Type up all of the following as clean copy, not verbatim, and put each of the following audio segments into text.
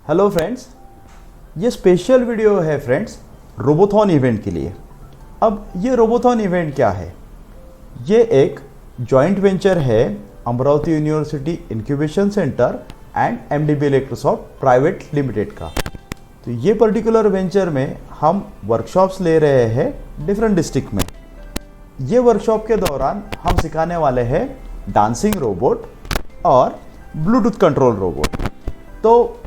Hello friends, ये special video है friends रोबोथॉन event के लिए। अब ये रोबोथॉन इवेंट क्या है? ये एक जॉइंट वेंचर है Amravati university incubation centre and MDB Electrosoft private limited का। तो ये पर्टिकुलर वेंचर में हम वर्कशॉप्स ले रहे हैं डिफरेंट डिस्ट्रिक्ट में। ये वर्कशॉप के दौरान हम सिखाने वाले हैं डांसिंग रोबोट और ब्लूटूथ कंट्रोल रोबोट। तो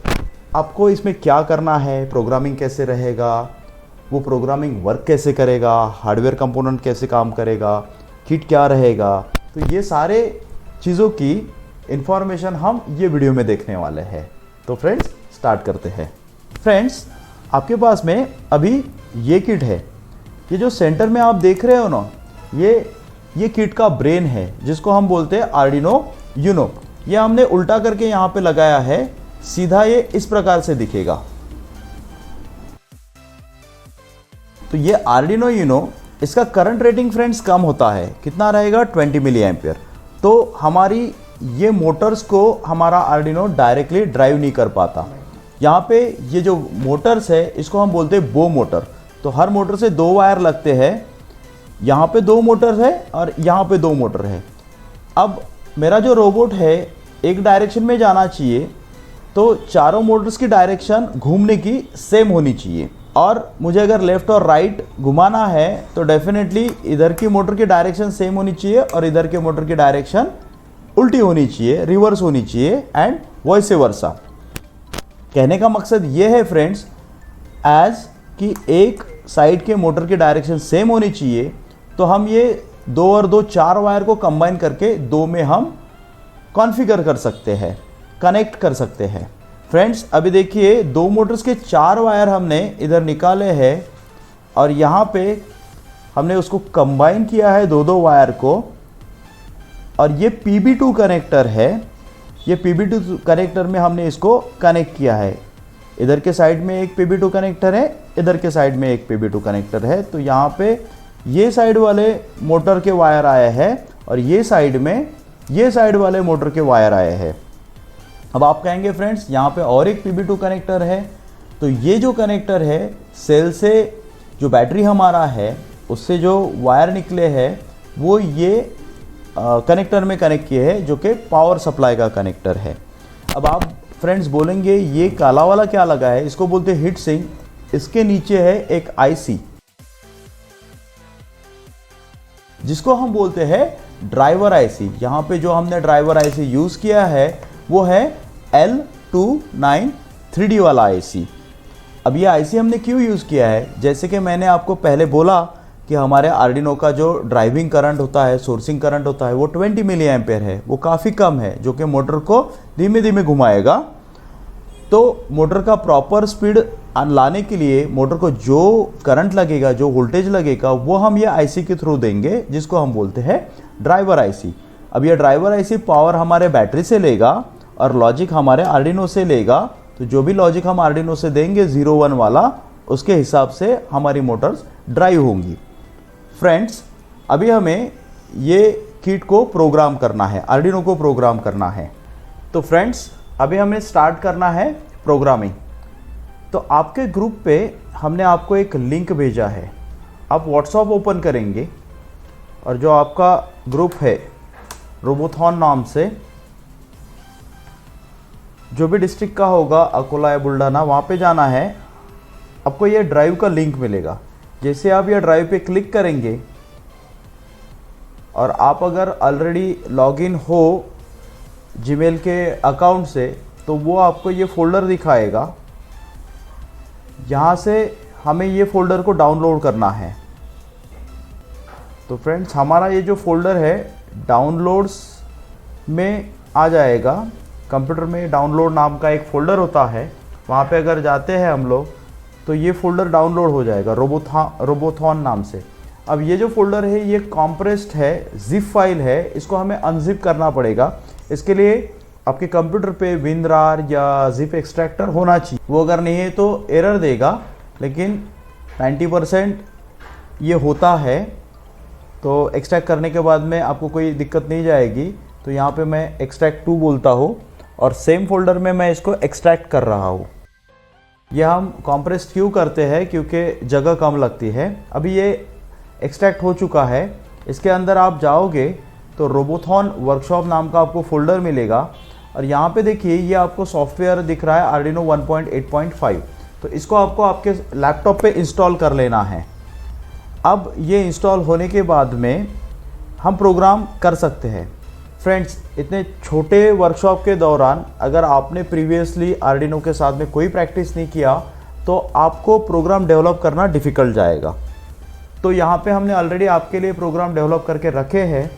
आपको इसमें क्या करना है, प्रोग्रामिंग कैसे रहेगा, वो प्रोग्रामिंग वर्क कैसे करेगा, हार्डवेयर कंपोनेंट कैसे काम करेगा, किट क्या रहेगा, तो ये सारे चीज़ों की इंफॉर्मेशन हम ये वीडियो में देखने वाले हैं। तो फ्रेंड्स स्टार्ट करते हैं। फ्रेंड्स, आपके पास में अभी ये किट है। ये जो सेंटर में आप देख रहे हो ना, ये किट का ब्रेन है जिसको हम बोलते हैं आर्डिनो यूनो। ये हमने उल्टा करके यहाँ पे लगाया है, सीधा ये इस प्रकार से दिखेगा। तो ये आर्डिनो यूनो, इसका करंट रेटिंग फ्रेंड्स कम होता है। कितना रहेगा? 20 मिली एम्पियर। तो हमारी ये मोटर्स को हमारा आर्डिनो डायरेक्टली ड्राइव नहीं कर पाता। यहाँ पे ये जो मोटर्स है इसको हम बोलते हैं बो मोटर। तो हर मोटर से 2 वायर लगते हैं। यहाँ पे 2 मोटर है और यहाँ पे 2 मोटर है। अब मेरा जो रोबोट है एक डायरेक्शन में जाना चाहिए, तो चारों मोटर्स की डायरेक्शन घूमने की सेम होनी चाहिए। और मुझे अगर लेफ़्ट और राइट घुमाना है तो डेफिनेटली इधर की मोटर की डायरेक्शन सेम होनी चाहिए और इधर के मोटर की डायरेक्शन उल्टी होनी चाहिए, रिवर्स होनी चाहिए एंड वॉइस वर्सा। कहने का मकसद ये है फ्रेंड्स, एज कि एक साइड के मोटर की डायरेक्शन सेम होनी चाहिए, तो हम ये 2 और 2 4 वायर को कंबाइन करके 2 में हम कॉन्फ़िगर कर सकते हैं, कनेक्ट कर सकते हैं। फ्रेंड्स अभी देखिए 2 मोटर्स के 4 वायर हमने इधर निकाले हैं और यहाँ पे हमने उसको कंबाइन किया है 2-2 वायर को। और ये PB2 कनेक्टर है। ये PB2 कनेक्टर में हमने इसको कनेक्ट किया है। इधर के साइड में एक PB2 कनेक्टर है, इधर के साइड में एक PB2 कनेक्टर है। तो यहाँ पे ये साइड वाले मोटर के वायर आए हैं और ये साइड में ये साइड वाले मोटर के वायर आए हैं। अब आप कहेंगे फ्रेंड्स यहाँ पे और एक PB2 कनेक्टर है। तो ये जो कनेक्टर है सेल से जो बैटरी हमारा है उससे जो वायर निकले हैं वो ये कनेक्टर में कनेक्ट किए हैं, जो कि पावर सप्लाई का कनेक्टर है। अब आप फ्रेंड्स बोलेंगे ये काला वाला क्या लगा है, इसको बोलते हैं हीट सिंक। इसके नीचे है एक IC जिसको हम बोलते हैं ड्राइवर IC। यहाँ पे जो हमने ड्राइवर IC यूज़ किया है वो है L293D वाला IC। अब ये IC हमने क्यों यूज़ किया है? जैसे कि मैंने आपको पहले बोला कि हमारे आर्डिनो का जो ड्राइविंग करंट होता है, सोर्सिंग करंट होता है, वो 20 मिली एम्पेयर है। वो काफ़ी कम है, जो कि मोटर को धीमे धीमे घुमाएगा। तो मोटर का प्रॉपर स्पीड लाने के लिए मोटर को जो करंट लगेगा, जो वोल्टेज लगेगा, वो हम ये IC के थ्रू देंगे, जिसको हम बोलते हैं ड्राइवर IC। अब ये ड्राइवर IC पावर हमारे बैटरी से लेगा और लॉजिक हमारे आर्डिनो से लेगा। तो जो भी लॉजिक हम आर्डिनो से देंगे 0-1 वाला, उसके हिसाब से हमारी मोटर्स ड्राइव होंगी। फ्रेंड्स अभी हमें ये किट को प्रोग्राम करना है, आर्डिनो को प्रोग्राम करना है। तो फ्रेंड्स अभी हमें स्टार्ट करना है प्रोग्रामिंग। तो आपके ग्रुप पे हमने आपको एक लिंक भेजा है। आप व्हाट्सएप ओपन करेंगे और जो आपका ग्रुप है रोबोथॉन नाम से, जो भी डिस्ट्रिक्ट का होगा, अकोला या बुल्ढाना, वहाँ पे जाना है। आपको ये ड्राइव का लिंक मिलेगा। जैसे आप ये ड्राइव पे क्लिक करेंगे और आप अगर ऑलरेडी लॉगिन हो जीमेल के अकाउंट से, तो वो आपको ये फ़ोल्डर दिखाएगा। यहाँ से हमें ये फ़ोल्डर को डाउनलोड करना है। तो फ्रेंड्स हमारा ये जो फ़ोल्डर है डाउनलोड्स में आ जाएगा। कंप्यूटर में डाउनलोड नाम का एक फ़ोल्डर होता है, वहाँ पे अगर जाते हैं हम लोग तो ये फ़ोल्डर डाउनलोड हो जाएगा रोबोथॉन नाम से। अब ये जो फ़ोल्डर है ये कॉम्प्रेस्ड है, जिप फाइल है, इसको हमें अनजिप करना पड़ेगा। इसके लिए आपके कंप्यूटर पे विनरार या जिप एक्सट्रैक्टर होना चाहिए। वो अगर नहीं है तो एरर देगा, लेकिन 90% ये होता है। तो एक्सट्रैक्ट करने के बाद में आपको कोई दिक्कत नहीं जाएगी। तो यहाँ पे मैं एक्सट्रैक्ट 2 बोलता हूँ और सेम फोल्डर में मैं इसको एक्सट्रैक्ट कर रहा हूँ। ये हम कॉम्प्रेस्ड क्यों करते हैं, क्योंकि जगह कम लगती है। अभी ये एक्सट्रैक्ट हो चुका है। इसके अंदर आप जाओगे तो रोबोथॉन वर्कशॉप नाम का आपको फोल्डर मिलेगा और यहाँ पे देखिए ये आपको सॉफ्टवेयर दिख रहा है आर्डिनो 1.8.5। तो इसको आपको आपके लैपटॉप पे इंस्टॉल कर लेना है। अब ये इंस्टॉल होने के बाद में हम प्रोग्राम कर सकते हैं। फ्रेंड्स, इतने छोटे वर्कशॉप के दौरान अगर आपने प्रीवियसली आर्डिनो के साथ में कोई प्रैक्टिस नहीं किया तो आपको प्रोग्राम डेवलप करना डिफ़िकल्ट जाएगा। तो यहाँ पे हमने ऑलरेडी आपके लिए प्रोग्राम डेवलप करके रखे हैं।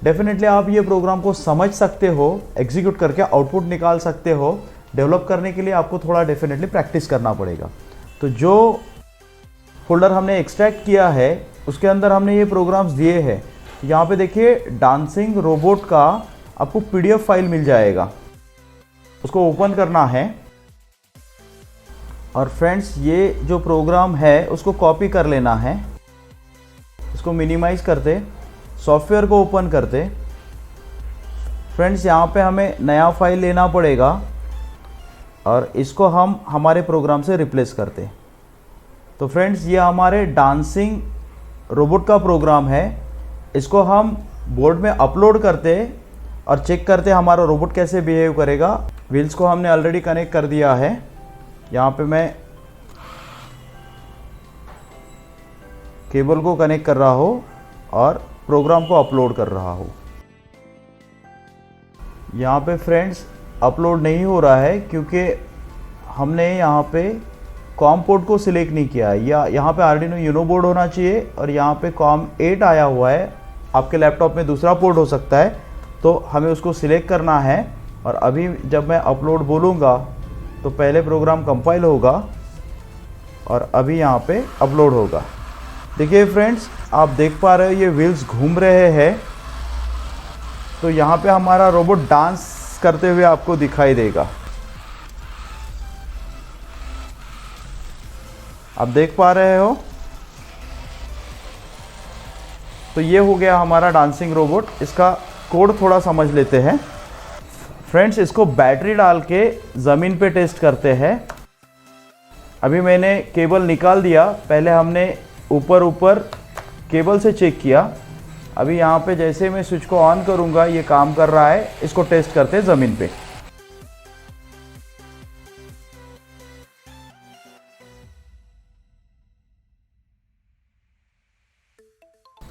डेफिनेटली आप ये प्रोग्राम को समझ सकते हो, एग्जीक्यूट करके आउटपुट निकाल सकते हो। डेवलप करने के लिए आपको थोड़ा डेफिनेटली प्रैक्टिस करना पड़ेगा। तो जो फोल्डर हमने एक्सट्रैक्ट किया है उसके अंदर हमने ये प्रोग्राम्स दिए हैं। यहाँ पे देखिए डांसिंग रोबोट का आपको पीडीएफ फाइल मिल जाएगा, उसको ओपन करना है। और फ्रेंड्स, ये जो प्रोग्राम है उसको कॉपी कर लेना है। इसको मिनिमाइज करते, सॉफ्टवेयर को ओपन करते। फ्रेंड्स, यहाँ पे हमें नया फाइल लेना पड़ेगा और इसको हम हमारे प्रोग्राम से रिप्लेस करते। तो फ्रेंड्स, ये हमारे डांसिंग रोबोट का प्रोग्राम है। इसको हम बोर्ड में अपलोड करते और चेक करते हमारा रोबोट कैसे बिहेव करेगा। व्हील्स को हमने ऑलरेडी कनेक्ट कर दिया है। यहाँ पे मैं केबल को कनेक्ट कर रहा हूँ और प्रोग्राम को अपलोड कर रहा हूँ। यहाँ पे फ्रेंड्स अपलोड नहीं हो रहा है क्योंकि हमने यहाँ पे कॉम पोर्ट को सिलेक्ट नहीं किया है। या यहाँ पे आर्डिनो यूनो बोर्ड होना चाहिए और यहाँ पे कॉम 8 आया हुआ है। आपके लैपटॉप में दूसरा पोर्ट हो सकता है, तो हमें उसको सिलेक्ट करना है। और अभी जब मैं अपलोड बोलूँगा तो पहले प्रोग्राम कंपाइल होगा और अभी यहाँ पे अपलोड होगा। देखिए फ्रेंड्स, आप देख पा रहे हो ये व्हील्स घूम रहे हैं। तो यहाँ पे हमारा रोबोट डांस करते हुए आपको दिखाई देगा। आप देख पा रहे हो। तो ये हो गया हमारा डांसिंग रोबोट। इसका कोड थोड़ा समझ लेते हैं। फ्रेंड्स, इसको बैटरी डाल के ज़मीन पे टेस्ट करते हैं। अभी मैंने केबल निकाल दिया। पहले हमने ऊपर केबल से चेक किया। अभी यहाँ पे जैसे मैं स्विच को ऑन करूँगा ये काम कर रहा है। इसको टेस्ट करते हैं ज़मीन पे।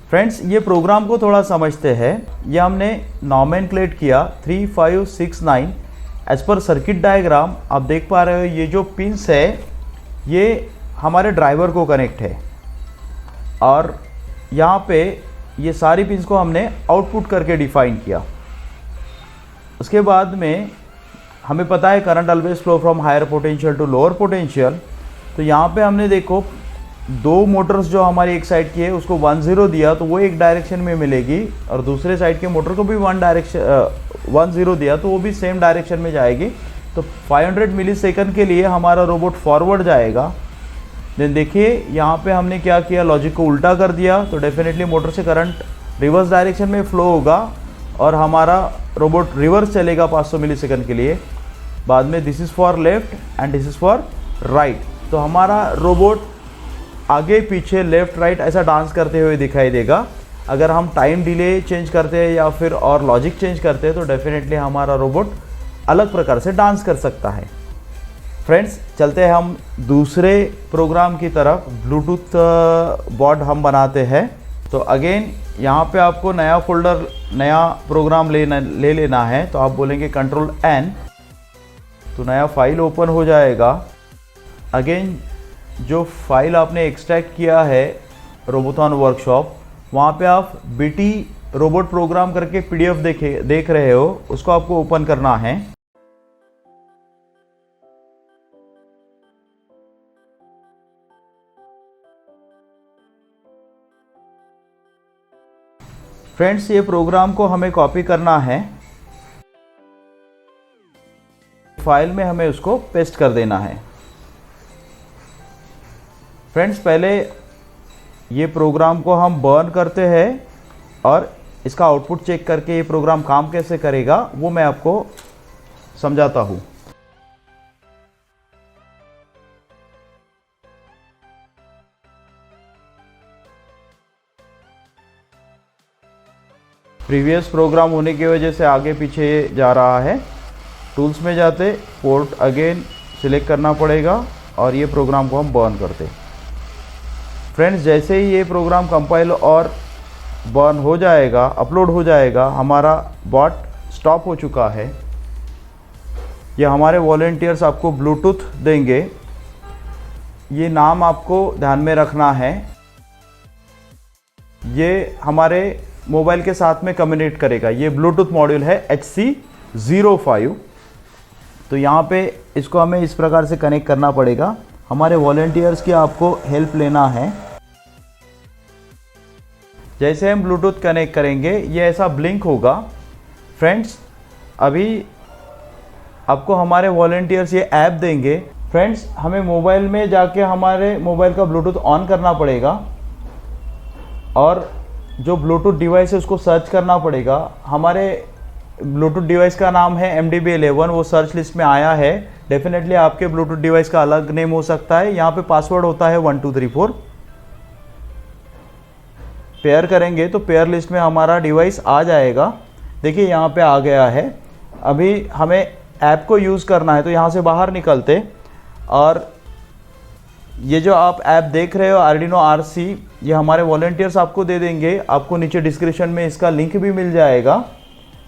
फ्रेंड्स, ये प्रोग्राम को थोड़ा समझते हैं। ये हमने नॉमेनक्लेट किया 3569 एज पर सर्किट डायग्राम। आप देख पा रहे हो ये जो पिंस है ये हमारे ड्राइवर को कनेक्ट है और यहाँ पे ये सारी पिंस को हमने आउटपुट करके डिफाइन किया। उसके बाद में हमें पता है current always flow from higher potential to lower potential. तो यहाँ पे हमने देखो दो मोटर्स जो हमारी एक साइड की है उसको 10 दिया तो वो एक डायरेक्शन में मिलेगी और दूसरे साइड के मोटर को भी 10 दिया तो वो भी सेम डायरेक्शन में जाएगी। तो 500 मिलीसेकंड के लिए हमारा रोबोट फॉरवर्ड जाएगा। देन देखिए यहाँ पे हमने क्या किया, लॉजिक को उल्टा कर दिया तो डेफिनेटली मोटर से करंट रिवर्स डायरेक्शन में फ्लो होगा और हमारा रोबोट रिवर्स चलेगा 500 मिलीसेकंड के लिए। बाद में this is for left and this is for right. तो हमारा रोबोट आगे पीछे लेफ्ट राइट ऐसा डांस करते हुए दिखाई देगा। अगर हम टाइम डिले चेंज करते हैं या फिर और लॉजिक चेंज करते हैं तो डेफिनेटली हमारा रोबोट अलग प्रकार से डांस कर सकता है। फ्रेंड्स, चलते हैं हम दूसरे प्रोग्राम की तरफ। ब्लूटूथ बोर्ड हम बनाते हैं। तो अगेन यहाँ पे आपको नया फोल्डर, नया प्रोग्राम ले लेना है। तो आप बोलेंगे कंट्रोल N, तो नया फाइल ओपन हो जाएगा। अगेन जो फाइल आपने एक्सट्रैक्ट किया है रोबोथॉन वर्कशॉप, वहाँ पे आप बीटी रोबोट प्रोग्राम करके पीडीएफ देख रहे हो, उसको आपको ओपन करना है। फ्रेंड्स, ये प्रोग्राम को हमें कॉपी करना है, फाइल में हमें उसको पेस्ट कर देना है। फ्रेंड्स, पहले ये प्रोग्राम को हम बर्न करते हैं और इसका आउटपुट चेक करके ये प्रोग्राम काम कैसे करेगा वो मैं आपको समझाता हूँ। प्रीवियस प्रोग्राम होने की वजह से आगे पीछे जा रहा है। टूल्स में जाते पोर्ट अगेन सिलेक्ट करना पड़ेगा और ये प्रोग्राम को हम बर्न करते। फ्रेंड्स जैसे ही ये प्रोग्राम कंपाइल और बर्न हो जाएगा, अपलोड हो जाएगा, हमारा बॉट स्टॉप हो चुका है। ये हमारे वॉलंटियर्स आपको ब्लूटूथ देंगे, ये नाम आपको ध्यान में रखना है। ये हमारे मोबाइल के साथ में कम्युनिकेट करेगा। ये ब्लूटूथ मॉड्यूल है HC05। तो यहाँ पे इसको हमें इस प्रकार से कनेक्ट करना पड़ेगा। हमारे वॉलंटियर्स की आपको हेल्प लेना है। जैसे हम ब्लूटूथ कनेक्ट करेंगे ये ऐसा ब्लिंक होगा। फ्रेंड्स अभी आपको हमारे वॉलंटियर्स ये ऐप देंगे। फ्रेंड्स हमें मोबाइल में जाके हमारे मोबाइल का ब्लूटूथ ऑन करना पड़ेगा और जो ब्लूटूथ डिवाइस है उसको सर्च करना पड़ेगा। हमारे ब्लूटूथ डिवाइस का नाम है MDB11, वो सर्च लिस्ट में आया है। डेफिनेटली आपके ब्लूटूथ डिवाइस का अलग नेम हो सकता है। यहाँ पे पासवर्ड होता है 1234। पेयर करेंगे तो पेयर लिस्ट में हमारा डिवाइस आ जाएगा। देखिए यहाँ पे आ गया है। अभी हमें ऐप को यूज़ करना है तो यहाँ से बाहर निकलते और ये जो आप ऐप देख रहे हो Arduino RC, ये हमारे वॉलंटियर्स आपको दे देंगे। आपको नीचे डिस्क्रिप्शन में इसका लिंक भी मिल जाएगा।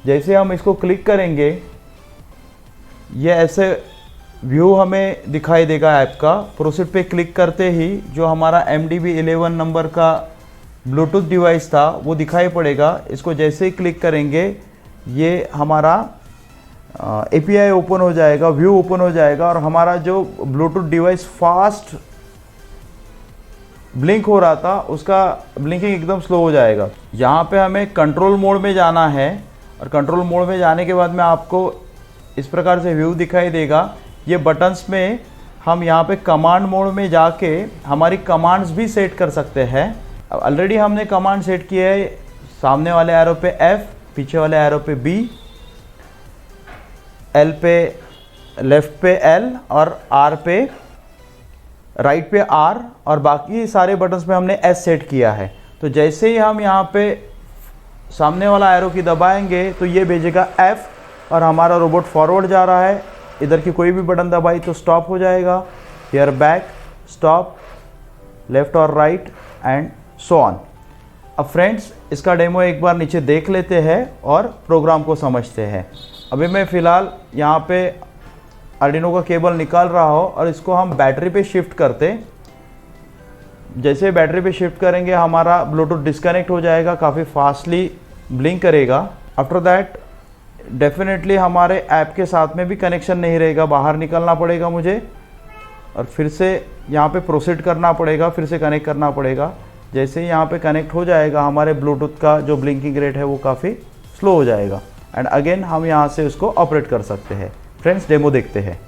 जैसे हम इसको क्लिक करेंगे ये ऐसे व्यू हमें दिखाई देगा ऐप का। प्रोसीड पे क्लिक करते ही जो हमारा MDB11 नंबर का ब्लूटूथ डिवाइस था वो दिखाई पड़ेगा। इसको जैसे ही क्लिक करेंगे ये हमारा API ओपन हो जाएगा, व्यू ओपन हो जाएगा और हमारा जो ब्लूटूथ डिवाइस फास्ट ब्लिंक हो रहा था उसका ब्लिंकिंग एकदम स्लो हो जाएगा। यहाँ पे हमें कंट्रोल मोड में जाना है और कंट्रोल मोड में जाने के बाद में आपको इस प्रकार से व्यू दिखाई देगा। ये बटन्स में हम यहाँ पे कमांड मोड में जाके हमारी कमांड्स भी सेट कर सकते हैं। ऑलरेडी हमने कमांड सेट किया है। सामने वाले एरो पे F, पीछे वाले एरो पे B, L पे लेफ्ट पे L और R पे राइट पे R और बाकी सारे बटन्स पे हमने S सेट किया है। तो जैसे ही हम यहाँ पे सामने वाला एरो की दबाएंगे तो ये भेजेगा F और हमारा रोबोट फॉरवर्ड जा रहा है। इधर की कोई भी बटन दबाई तो स्टॉप हो जाएगा। हियर बैक, स्टॉप, लेफ्ट और राइट एंड सो ऑन। अब फ्रेंड्स इसका डेमो एक बार नीचे देख लेते हैं और प्रोग्राम को समझते हैं। अभी मैं फ़िलहाल यहाँ पे Arduino का केबल निकाल रहा हूँ और इसको हम बैटरी पे शिफ्ट करते। जैसे बैटरी पे शिफ्ट करेंगे हमारा ब्लूटूथ डिस्कनेक्ट हो जाएगा, काफ़ी फास्टली ब्लिंक करेगा। आफ्टर दैट डेफिनेटली हमारे ऐप के साथ में भी कनेक्शन नहीं रहेगा, बाहर निकलना पड़ेगा मुझे और फिर से यहाँ पे प्रोसीड करना पड़ेगा, फिर से कनेक्ट करना पड़ेगा। जैसे ही यहाँ पे कनेक्ट हो जाएगा हमारे ब्लूटूथ का जो ब्लिंकिंग रेट है वो काफ़ी स्लो हो जाएगा एंड अगेन हम यहाँ से उसको ऑपरेट कर सकते हैं। फ्रेंड्स डेमो देखते हैं।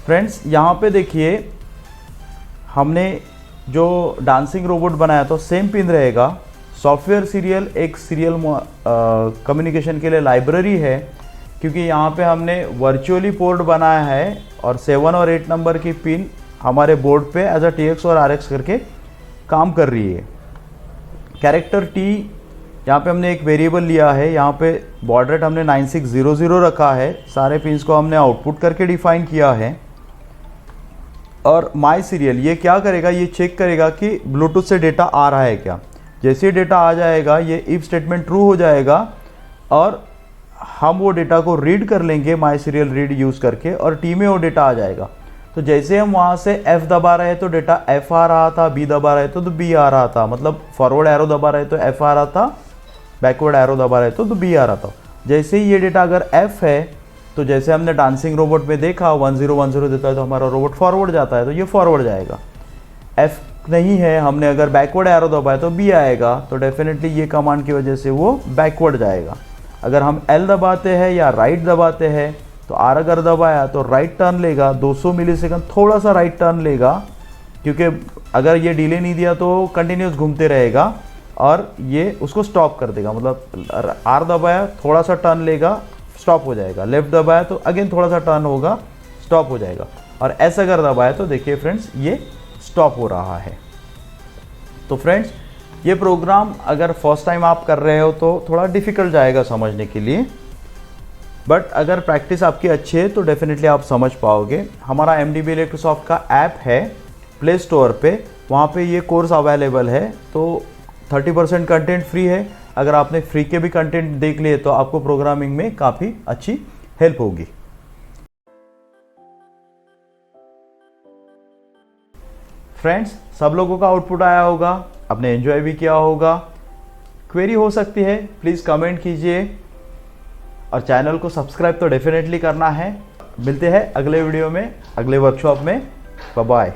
फ्रेंड्स यहाँ पे देखिए हमने जो डांसिंग रोबोट बनाया तो सेम पिन रहेगा। सॉफ्टवेयर सीरियल एक सीरियल कम्युनिकेशन के लिए लाइब्रेरी है, क्योंकि यहाँ पे हमने वर्चुअली पोर्ट बनाया है और 7 और 8 नंबर की पिन हमारे बोर्ड पे एज अ TX और RX करके काम कर रही है। कैरेक्टर T यहाँ पे हमने एक वेरिएबल लिया है। यहाँ पे बॉड रेट हमने 9600 रखा है। सारे पिन्स को हमने आउटपुट करके डिफाइन किया है। और माई सीरियल ये क्या करेगा, ये चेक करेगा कि ब्लूटूथ से डेटा आ रहा है क्या। जैसे डेटा आ जाएगा ये इफ स्टेटमेंट ट्रू हो जाएगा और हम वो डेटा को रीड कर लेंगे माई सीरियल रीड यूज़ करके और टी में वो डेटा आ जाएगा। तो जैसे हम वहाँ से F दबा रहे तो डेटा F आ रहा था, B दबा रहे तो B आ रहा था। मतलब फॉरवर्ड एरो दबा रहे तो F आ रहा था, बैकवर्ड एरो दबा रहे तो B आ रहा था। जैसे ही ये डेटा अगर F है तो जैसे हमने डांसिंग रोबोट में देखा 1010 देता है तो हमारा रोबोट फॉरवर्ड जाता है, तो ये फॉरवर्ड जाएगा। F नहीं है, हमने अगर बैकवर्ड एरो दबाया तो B आएगा, तो डेफिनेटली ये कमांड की वजह से वो बैकवर्ड जाएगा। अगर हम L दबाते हैं या राइट दबाते हैं तो R अगर दबाया तो राइट टर्न लेगा, 200 मिलीसेकंड थोड़ा सा राइट टर्न लेगा क्योंकि अगर ये डिले नहीं दिया तो कंटिन्यूस घूमते रहेगा और ये उसको स्टॉप कर देगा। मतलब आर दबाया, थोड़ा सा टर्न लेगा, स्टॉप हो जाएगा। लेफ्ट दबाया तो अगेन थोड़ा सा टर्न होगा, स्टॉप हो जाएगा। और ऐसा अगर दबाया तो देखिए फ्रेंड्स ये स्टॉप हो रहा है। तो फ्रेंड्स ये प्रोग्राम अगर फर्स्ट टाइम आप कर रहे हो तो थोड़ा डिफ़िकल्ट जाएगा समझने के लिए, बट अगर प्रैक्टिस आपकी अच्छी है तो डेफिनेटली आप समझ पाओगे। हमारा MDB इलेक्ट्रोसॉफ्ट का ऐप है प्ले स्टोर पे, वहाँ पे ये कोर्स अवेलेबल है। तो 30% कंटेंट फ्री है। अगर आपने फ्री के भी कंटेंट देख लिए तो आपको प्रोग्रामिंग में काफ़ी अच्छी हेल्प होगी। फ्रेंड्स सब लोगों का आउटपुट आया होगा, आपने एंजॉय भी किया होगा। क्वेरी हो सकती है प्लीज़ कमेंट कीजिए और चैनल को सब्सक्राइब तो डेफिनेटली करना है। मिलते हैं अगले वीडियो में, अगले वर्कशॉप में। Bye bye.